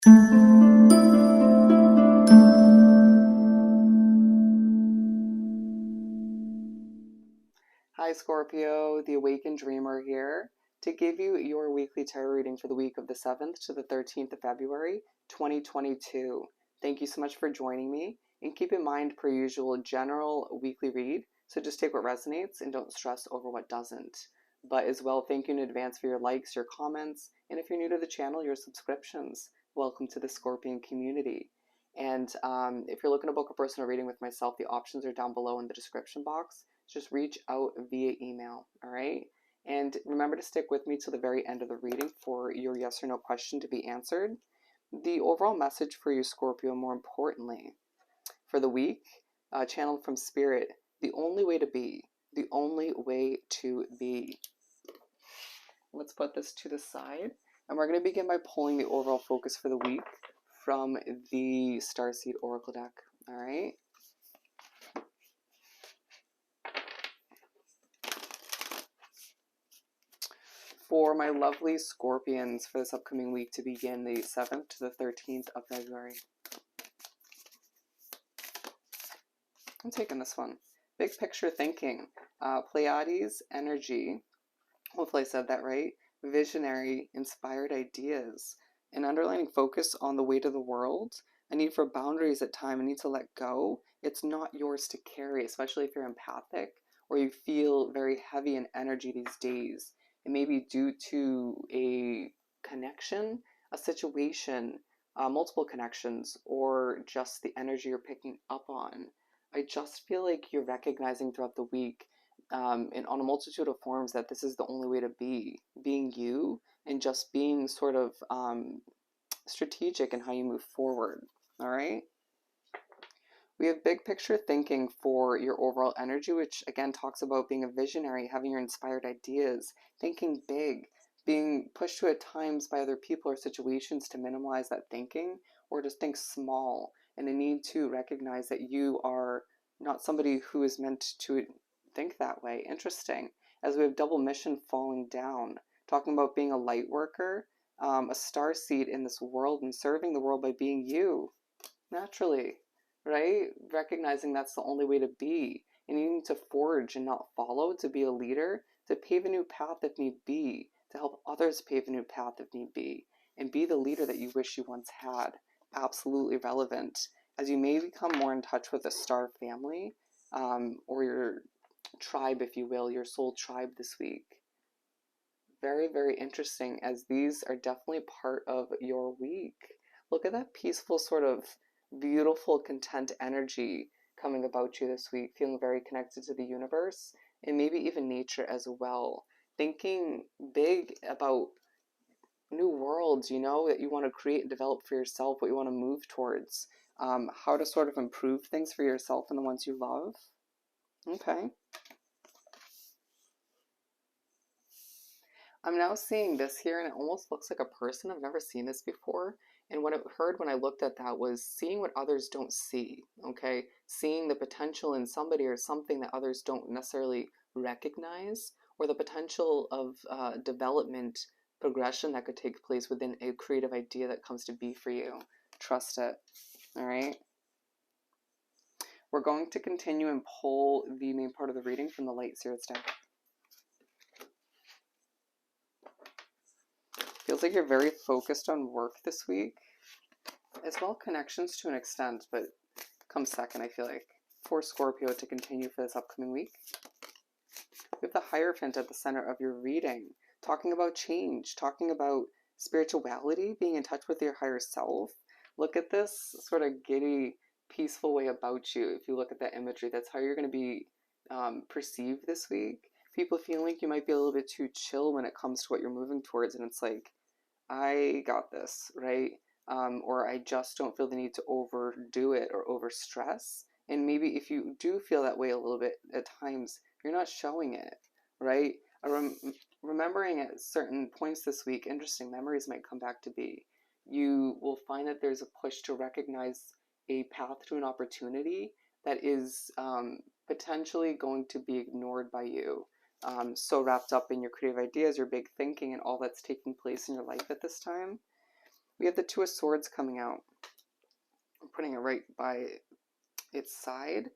Hi Scorpio, the Awakened Dreamer here to give you your weekly tarot reading for the week of the 7th to the 13th of February, 2022. Thank you so much for joining me, and keep in mind, per usual, general weekly read, so just take what resonates and don't stress over what doesn't. But as well, thank you in advance for your likes, your comments, and if you're new to the channel, your subscriptions. Welcome to the Scorpion community. And if you're looking to book a personal reading with myself, the options are down below in the description box. Just reach out via email, all right? And remember to stick with me till the very end of the reading for your yes or no question to be answered. The overall message for you, Scorpio, more importantly, for the week, channeled from Spirit, the only way to be, the only way to be. Let's put this to the side, and we're going to begin by pulling the overall focus for the week from the Starseed Oracle deck, all right? For my lovely Scorpions for this upcoming week to begin the 7th to the 13th of February. I'm taking this one. Big picture thinking. Pleiades energy. Hopefully I said that right. Visionary, inspired ideas. An underlining focus on the weight of the world. A need for boundaries at time. A need to let go. It's not yours to carry, especially if you're empathic or you feel very heavy in energy these days. It may be due to a connection, a situation, multiple connections, or just the energy you're picking up on. I just feel like you're recognizing throughout the week and on a multitude of forms that this is the only way to be, being you and just being sort of strategic in how you move forward, all right? We have big picture thinking for your overall energy, which again talks about being a visionary, having your inspired ideas, thinking big, being pushed to at times by other people or situations to minimize that thinking or just think small, and a need to recognize that you are not somebody who is meant to think that way. Interesting. As we have double mission falling down, talking about being a light worker, a star seed in this world and serving the world by being you, naturally. Right? Recognizing that's the only way to be. And you need to forge and not follow, to be a leader, to pave a new path if need be, to help others pave a new path if need be, and be the leader that you wish you once had. Absolutely relevant. As you may become more in touch with the star family, or your tribe, if you will, your soul tribe this week. Very, very interesting, as these are definitely part of your week. Look at that peaceful sort of beautiful, content energy coming about you this week, feeling very connected to the universe and maybe even nature as well. Thinking big about new worlds, you know, that you want to create and develop for yourself, what you want to move towards, how to sort of improve things for yourself and the ones you love. Okay. I'm now seeing this here, and it almost looks like a person. I've never seen this before. And what I heard when I looked at that was seeing what others don't see, okay? Seeing the potential in somebody or something that others don't necessarily recognize, or the potential of development, progression that could take place within a creative idea that comes to be for you. Trust it, all right? We're going to continue and pull the main part of the reading from the Light Spirits deck. Feels like you're very focused on work this week, as well connections to an extent, but comes second, I feel like, for Scorpio to continue for this upcoming week. We have the Hierophant at the center of your reading, talking about change, talking about spirituality, being in touch with your higher self. Look at this sort of giddy, peaceful way about you. If you look at that imagery, that's how you're going to be perceived this week. People feeling like you might be a little bit too chill when it comes to what you're moving towards, and it's like, I got this, right? Or I just don't feel the need to overdo it or overstress. And maybe if you do feel that way a little bit at times, you're not showing it, right? Remembering at certain points this week, interesting memories might come back to be. You will find that there's a push to recognize a path to an opportunity that is potentially going to be ignored by you. So wrapped up in your creative ideas, your big thinking, and all that's taking place in your life at this time. We have the Two of Swords coming out. I'm putting it right by its side.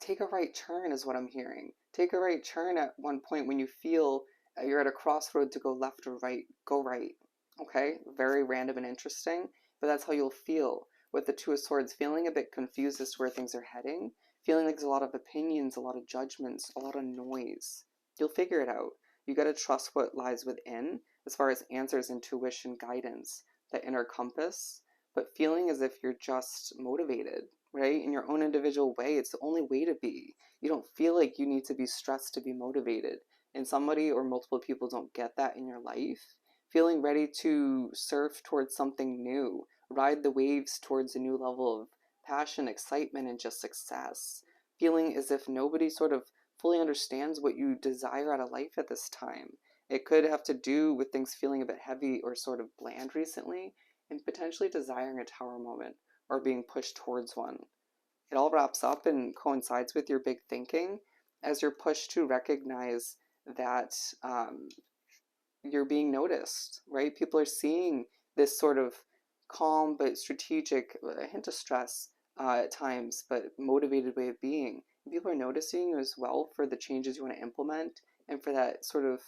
Take a right turn is what I'm hearing. Take a right turn at one point when you feel you're at a crossroad to go left or right. Go right. Okay? Very random and interesting, but that's how you'll feel with the Two of Swords, feeling a bit confused as to where things are heading, feeling like there's a lot of opinions, a lot of judgments, a lot of noise. You'll figure it out. You got to trust what lies within as far as answers, intuition, guidance, that inner compass, but feeling as if you're just motivated, right? In your own individual way, it's the only way to be. You don't feel like you need to be stressed to be motivated. And somebody or multiple people don't get that in your life. Feeling ready to surf towards something new, ride the waves towards a new level of passion, excitement, and just success. Feeling as if nobody sort of fully understands what you desire out of life at this time. It could have to do with things feeling a bit heavy or sort of bland recently, and potentially desiring a tower moment or being pushed towards one. It all wraps up and coincides with your big thinking as you're pushed to recognize that you're being noticed, right? People are seeing this sort of calm but strategic, a hint of stress at times, but motivated way of being. And people are noticing you as well for the changes you want to implement and for that sort of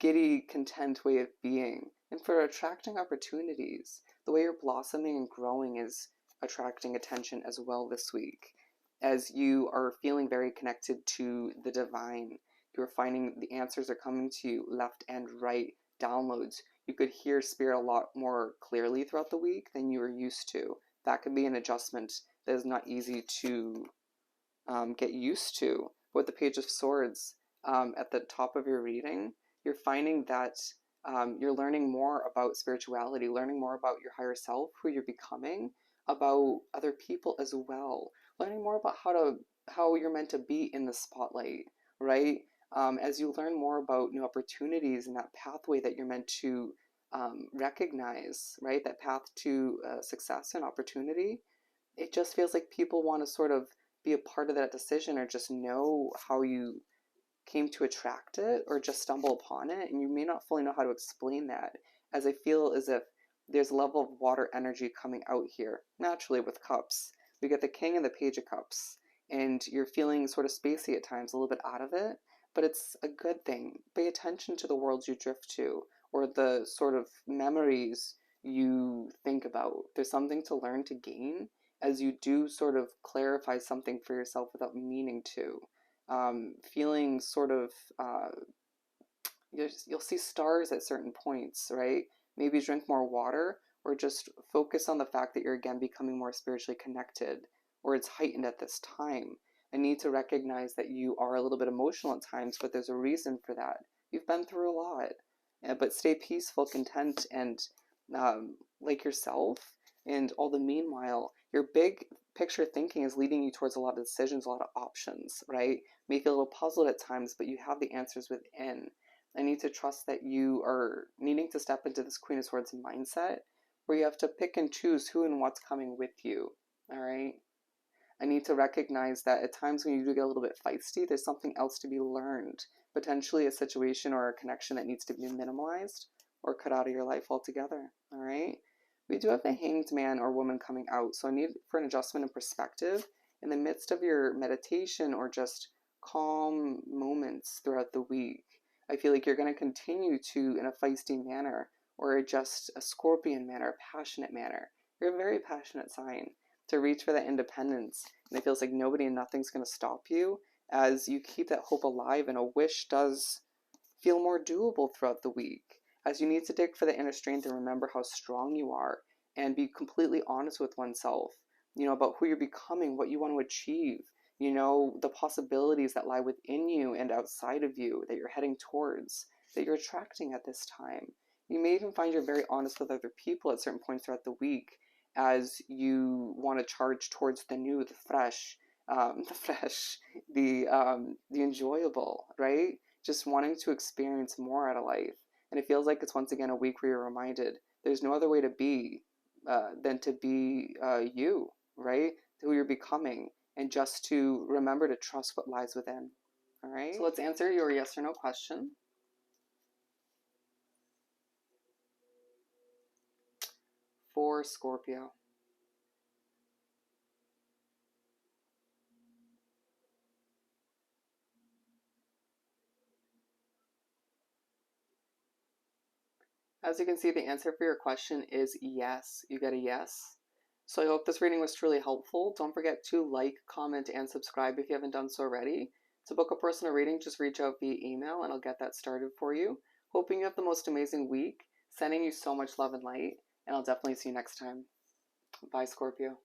giddy, content way of being, and for attracting opportunities. The way you're blossoming and growing is attracting attention as well this week, as you are feeling very connected to the divine. You're finding the answers are coming to you left and right, downloads. You could hear spirit a lot more clearly throughout the week than you were used to. That could be an adjustment that is not easy to get used to. With the Page of Swords at the top of your reading, you're finding that you're learning more about spirituality, learning more about your higher self, who you're becoming, about other people as well, learning more about how you're meant to be in the spotlight, right? As you learn more about new opportunities and that pathway that you're meant to recognize, right? That path to success and opportunity, it just feels like people want to sort of be a part of that decision or just know how you came to attract it or just stumble upon it, and you may not fully know how to explain that, as I feel as if there's a level of water energy coming out here naturally with cups. We get the King and the Page of Cups, and you're feeling sort of spacey at times, a little bit out of it, but it's a good thing. Pay attention to the worlds you drift to or the sort of memories you think about. There's something to learn, to gain, as you do sort of clarify something for yourself without meaning to. Feeling sort of, you'll see stars at certain points, right? Maybe drink more water or just focus on the fact that you're again becoming more spiritually connected, or it's heightened at this time. I need to recognize that you are a little bit emotional at times, but there's a reason for that. You've been through a lot, but stay peaceful, content, and like yourself. And all the meanwhile, your big picture thinking is leading you towards a lot of decisions, a lot of options, right? May feel a little puzzled at times, but you have the answers within. I need to trust that you are needing to step into this Queen of Swords mindset where you have to pick and choose who and what's coming with you, all right? I need to recognize that at times when you do get a little bit feisty, there's something else to be learned, potentially a situation or a connection that needs to be minimalized or cut out of your life altogether, all right? We do have the Hanged Man or woman coming out, so I need for an adjustment in perspective in the midst of your meditation or just calm moments throughout the week. I feel like you're going to continue to, in a feisty manner, or just a scorpion manner, a passionate manner. You're a very passionate sign to reach for that independence. And it feels like nobody and nothing's going to stop you as you keep that hope alive, and a wish does feel more doable throughout the week. As you need to dig for the inner strength and remember how strong you are and be completely honest with oneself, about who you're becoming, what you want to achieve, the possibilities that lie within you and outside of you that you're heading towards, that you're attracting at this time. You may even find you're very honest with other people at certain points throughout the week as you want to charge towards the new, the fresh, the enjoyable, right? Just wanting to experience more out of life. And it feels like it's once again a week where you're reminded there's no other way to be than to be you, right? Who you're becoming, and just to remember to trust what lies within. All right, so let's answer your yes or no question. for Scorpio. As you can see, the answer for your question is yes. You get a yes. So I hope this reading was truly helpful. Don't forget to like, comment, and subscribe if you haven't done so already. To book a personal reading, just reach out via email and I'll get that started for you. Hoping you have the most amazing week. Sending you so much love and light. And I'll definitely see you next time. Bye, Scorpio.